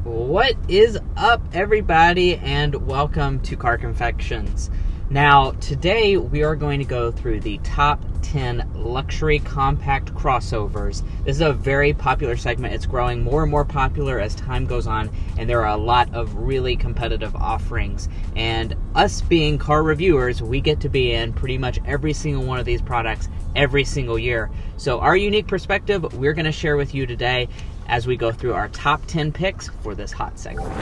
What is up, everybody, and welcome to Car Confections. Now, today we are going to go through the top 10 luxury compact crossovers. This is a very popular segment. It's growing more and more popular as time goes on, and there are a lot of really competitive offerings. And us being car reviewers, we get to be in pretty much every single one of these products every single year. So our unique perspective, we're going to share with you today as we go through our top 10 picks for this hot segment.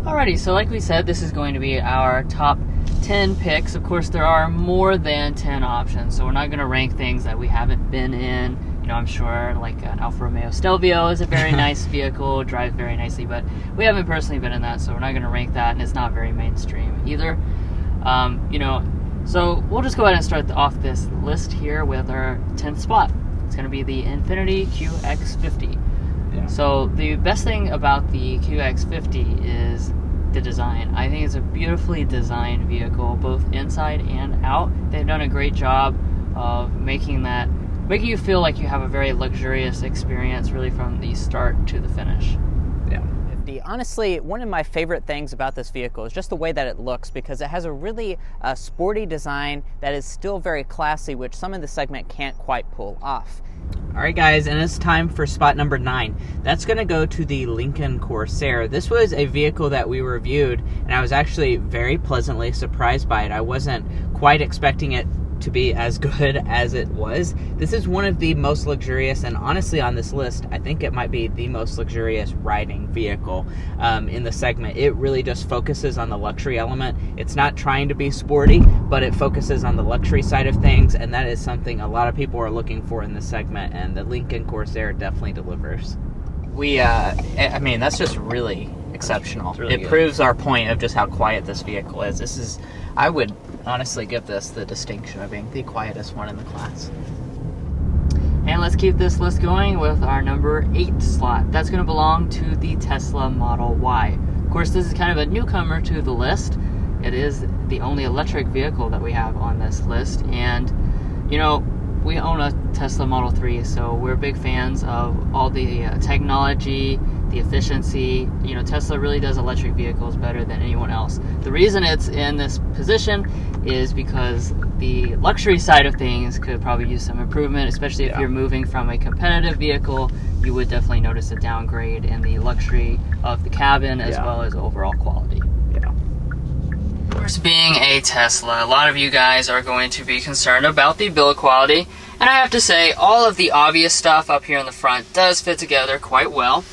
Alrighty, so like we said, this is going to be our top 10 picks. Of course, there are more than 10 options, so we're not going to rank things that we haven't been in. You know, I'm sure like an Alfa Romeo Stelvio is a very nice vehicle, drives very nicely, but we haven't personally been in that, so we're not going to rank that, and it's not very mainstream either. So we'll just go ahead and start off this list here with our 10th spot. It's going to be the Infiniti QX50. Yeah. So the best thing about the QX50 is the design. I think it's a beautifully designed vehicle, both inside and out. They've done a great job of making you feel like you have a very luxurious experience really from the start to the finish. Yeah. Honestly, one of my favorite things about this vehicle is just the way that it looks, because it has a really sporty design that is still very classy, which some in the segment can't quite pull off. Alright guys, and it's time for spot number 9. That's going to go to the Lincoln Corsair. This was a vehicle that we reviewed, and I was actually very pleasantly surprised by it. I wasn't quite expecting it to be as good as it was. This is one of the most luxurious, and honestly on this list, I think it might be the most luxurious riding vehicle in the segment. It really just focuses on the luxury element. It's not trying to be sporty, but it focuses on the luxury side of things, and that is something a lot of people are looking for in this segment, and the Lincoln Corsair definitely delivers. I mean, that's just really exceptional. Really it good. Proves our point of just how quiet this vehicle is. I would honestly give this the distinction of being the quietest one in the class. And let's keep this list going with our number 8 slot. That's going to belong to the Tesla Model Y. Of course, this is kind of a newcomer to the list. It is the only electric vehicle that we have on this list, and you know, we own a Tesla Model 3, so we're big fans of all the technology, the efficiency. You know, Tesla really does electric vehicles better than anyone else. The reason it's in this position is because the luxury side of things could probably use some improvement, especially if you're moving from a competitive vehicle. You would definitely notice a downgrade in the luxury of the cabin as well as overall quality. Of course, being a Tesla, a lot of you guys are going to be concerned about the build quality, and I have to say all of the obvious stuff up here in the front does fit together quite well.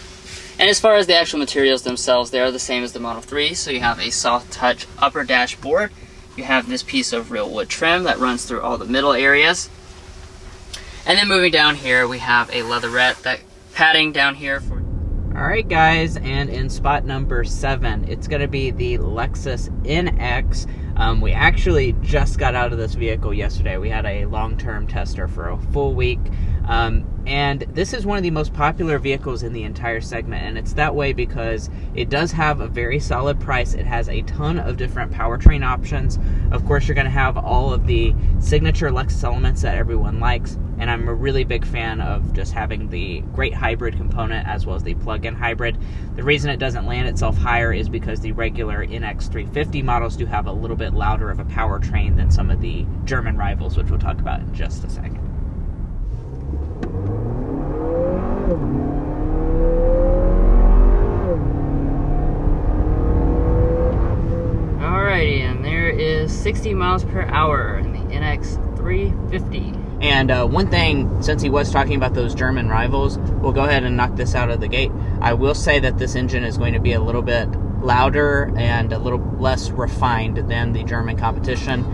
And as far as the actual materials themselves, they are the same as the Model 3, so you have a soft touch upper dashboard. You have this piece of real wood trim that runs through all the middle areas. And then moving down here, we have a leatherette padding down here for... Alright guys, and in spot number 7, it's going to be the Lexus NX. We actually just got out of this vehicle yesterday. We had a long-term tester for a full week. And this is one of the most popular vehicles in the entire segment, and it's that way because it does have a very solid price. It has a ton of different powertrain options. Of course, you're going to have all of the signature Lexus elements that everyone likes, and I'm a really big fan of just having the great hybrid component as well as the plug-in hybrid. The reason it doesn't land itself higher is because the regular NX 350 models do have a little bit louder of a powertrain than some of the German rivals, which we'll talk about in just a second. Alrighty, and there is 60 miles per hour in the NX 350. And one thing, since he was talking about those German rivals, we'll go ahead and knock this out of the gate. I will say that this engine is going to be a little bit louder and a little less refined than the German competition.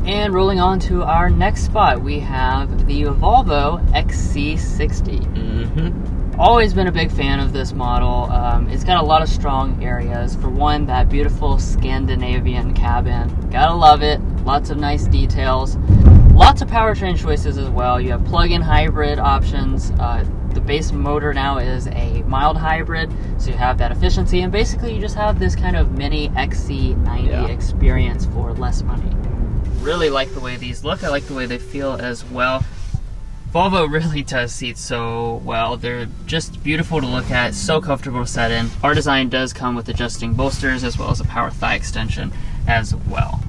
And rolling on to our next spot, we have the Volvo XC60. Always been a big fan of this model. It's got a lot of strong areas. For one, that beautiful Scandinavian cabin. Gotta love it. Lots of nice details. Lots of powertrain choices as well. You have plug-in hybrid options. The base motor now is a mild hybrid, so you have that efficiency, and basically you just have this kind of mini XC90 experience for less money. Really like the way these look. I like the way they feel as well. Volvo really does seat so well. They're just beautiful to look at, so comfortable to set in. Our design does come with adjusting bolsters as well as a power thigh extension as well.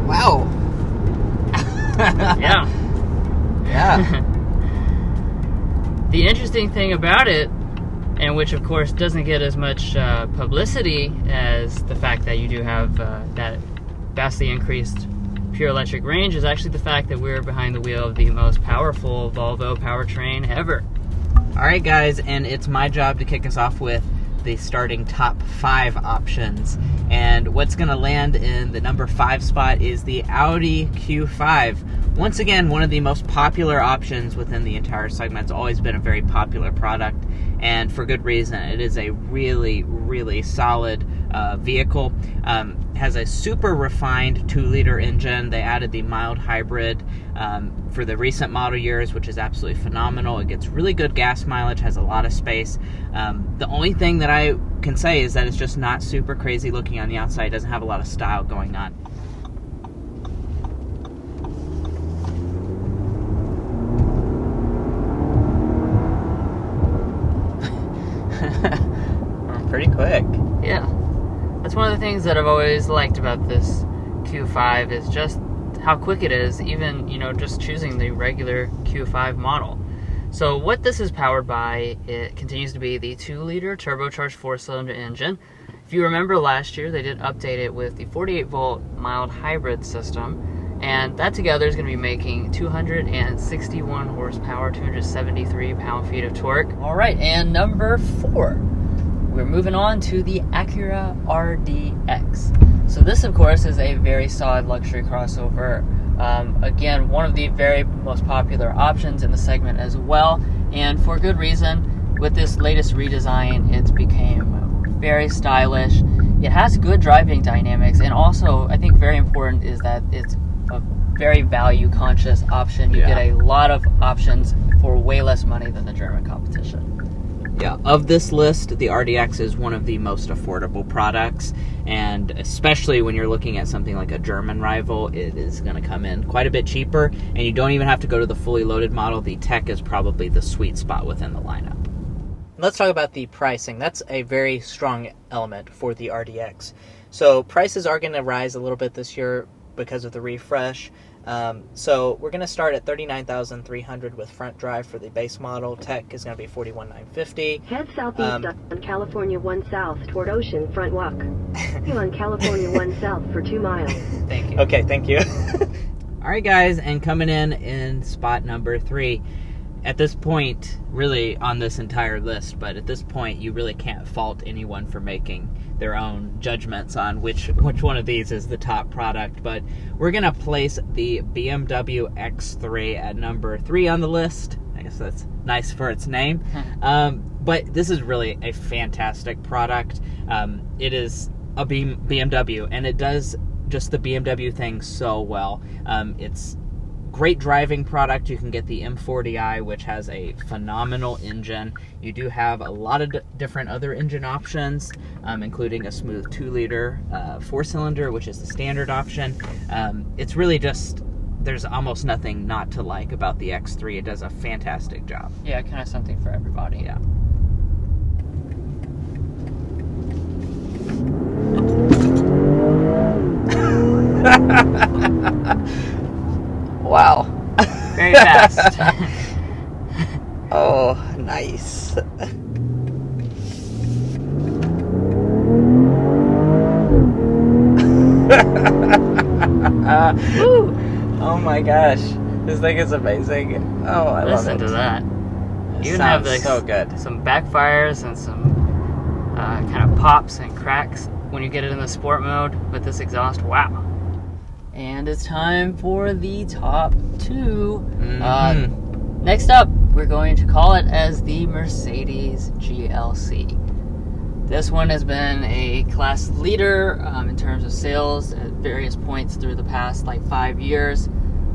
Wow. Yeah. Yeah. The interesting thing about it, and which of course doesn't get as much publicity as the fact that you do have that vastly increased pure electric range, is actually the fact that we're behind the wheel of the most powerful Volvo powertrain ever. Alright guys, and it's my job to kick us off with the starting top 5 options. And what's going to land in the number 5 spot is the Audi Q5. Once again, one of the most popular options within the entire segment. It's always been a very popular product, and for good reason. It is a really, really solid vehicle. Has a super refined 2-liter engine. They added the mild hybrid for the recent model years, which is absolutely phenomenal. It gets really good gas mileage, has a lot of space. The only thing that I can say is that it's just not super crazy looking on the outside. It doesn't have a lot of style going on. Pretty quick. Yeah. That's one of the things that I've always liked about this Q5 is just how quick it is, even, you know, just choosing the regular Q5 model. So what this is powered by, it continues to be the 2-liter turbocharged 4-cylinder engine. If you remember last year, they did update it with the 48-volt mild hybrid system, and that together is going to be making 261 horsepower, 273 pound-feet of torque. All right, and number 4. We're moving on to the Acura RDX. So this, of course, is a very solid luxury crossover. Again, one of the very most popular options in the segment as well, and for good reason. With this latest redesign, it's became very stylish. It has good driving dynamics, and also, I think very important is that it's a very value-conscious option. You get a lot of options for way less money than the German competition. Yeah, of this list, the RDX is one of the most affordable products, and especially when you're looking at something like a German rival, it is going to come in quite a bit cheaper, and you don't even have to go to the fully loaded model. The tech is probably the sweet spot within the lineup. Let's talk about the pricing. That's a very strong element for the RDX. So prices are going to rise a little bit this year because of the refresh. So we're going to start at $39,300 with front drive for the base model. Tech is going to be $41,950. Head southeast on California 1 South toward Ocean Front Walk. On California 1 South for 2 miles. Thank you. Okay, thank you. All right, guys, and coming in spot number 3. At this point, really on this entire list, but at this point, you really can't fault anyone for making their own judgments on which one of these is the top product. But we're going to place the BMW X3 at number 3 on the list. I guess that's nice for its name. But this is really a fantastic product. It is a BMW, and it does just the BMW thing so well. It's great driving product. You can get the M40i, which has a phenomenal engine. You do have a lot of different other engine options, including a smooth 2-liter 4-cylinder, which is the standard option. It's really just, there's almost nothing not to like about the X3. It does a fantastic job. Yeah, kind of something for everybody. Yeah. Wow. Very fast. Oh, nice. Oh my gosh. This thing is amazing. Oh, I love it. Listen to that. You Sounds have like so good. Some backfires and some kind of pops and cracks when you get it in the sport mode with this exhaust. Wow. And it's time for the top 2. Next up, we're going to call it as the Mercedes GLC. This one has been a class leader in terms of sales at various points through the past like 5 years.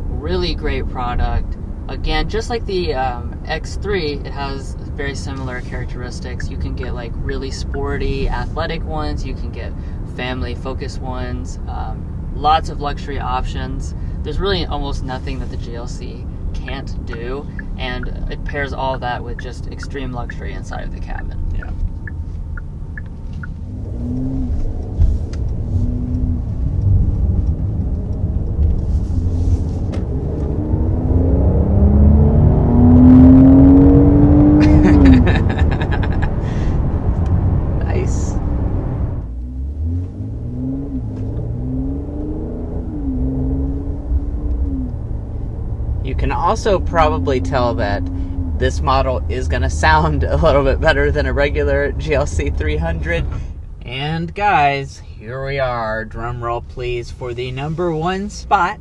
Really great product. Again, just like the X3, it has very similar characteristics. You can get like really sporty, athletic ones. You can get family-focused ones. Lots of luxury options. There's really almost nothing that the GLC can't do, and it pairs all of that with just extreme luxury inside of the cabin. Yeah. Nice. You can also probably tell that this model is going to sound a little bit better than a regular GLC 300. And guys, here we are. Drum roll please for the #1 spot.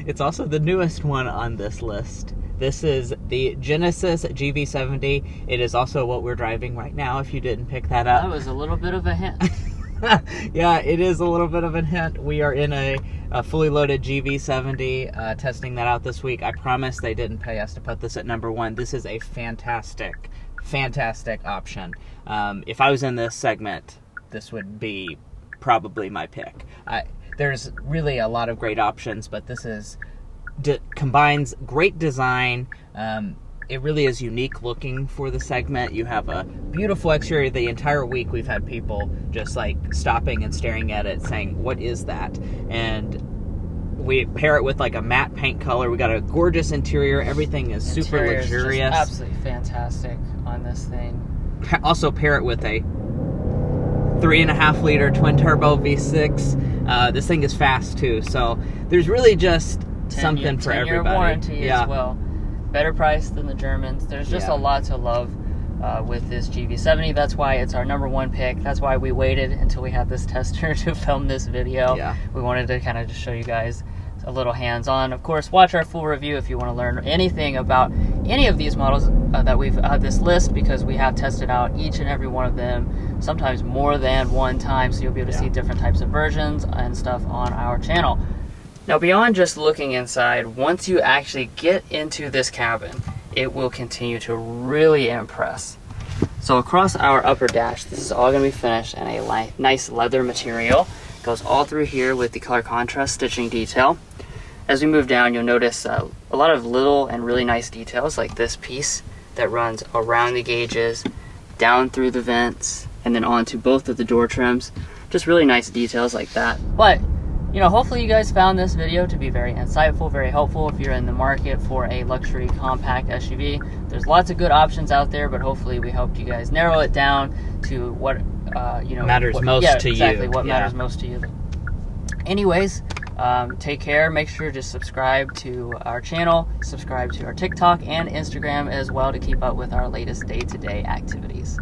It's also the newest one on this list. This is the Genesis GV70. It is also what we're driving right now, if you didn't pick that up. That was a little bit of a hint. Yeah, it is a little bit of a hint. We are in a fully loaded GV70, testing that out this week. I promise they didn't pay us to put this at #1. This is a fantastic, fantastic option. If I was in this segment, this would be probably my pick. There's really a lot of great options, but this is combines great design. It really is unique looking for the segment. You have a beautiful exterior. The entire week we've had people just like stopping and staring at it saying, what is that? And we pair it with like a matte paint color. We got a gorgeous interior. Everything is super luxurious. Just absolutely fantastic on this thing. Also pair it with a 3.5 liter twin turbo V6. This thing is fast too. So there's really just something for everybody. 10-year warranty as well. Better price than the Germans. There's just a lot to love with this GV70. That's why it's our #1 pick. That's why we waited until we had this tester to film this video. Yeah. We wanted to kind of just show you guys a little hands-on. Of course, watch our full review if you want to learn anything about any of these models that we've had this list, because we have tested out each and every one of them, sometimes more than one time, so you'll be able to see different types of versions and stuff on our channel. Now, beyond just looking inside, once you actually get into this cabin, it will continue to really impress. So across our upper dash, this is all going to be finished in a nice leather material. It goes all through here with the color contrast stitching detail. As we move down, you'll notice a lot of little and really nice details, like this piece that runs around the gauges, down through the vents, and then onto both of the door trims. Just really nice details like that. But you know, hopefully you guys found this video to be very insightful, very helpful if you're in the market for a luxury compact SUV. There's lots of good options out there, but hopefully we helped you guys narrow it down to what matters most to you. What matters most to you. Anyways, take care. Make sure to subscribe to our channel, subscribe to our TikTok and Instagram as well to keep up with our latest day-to-day activities.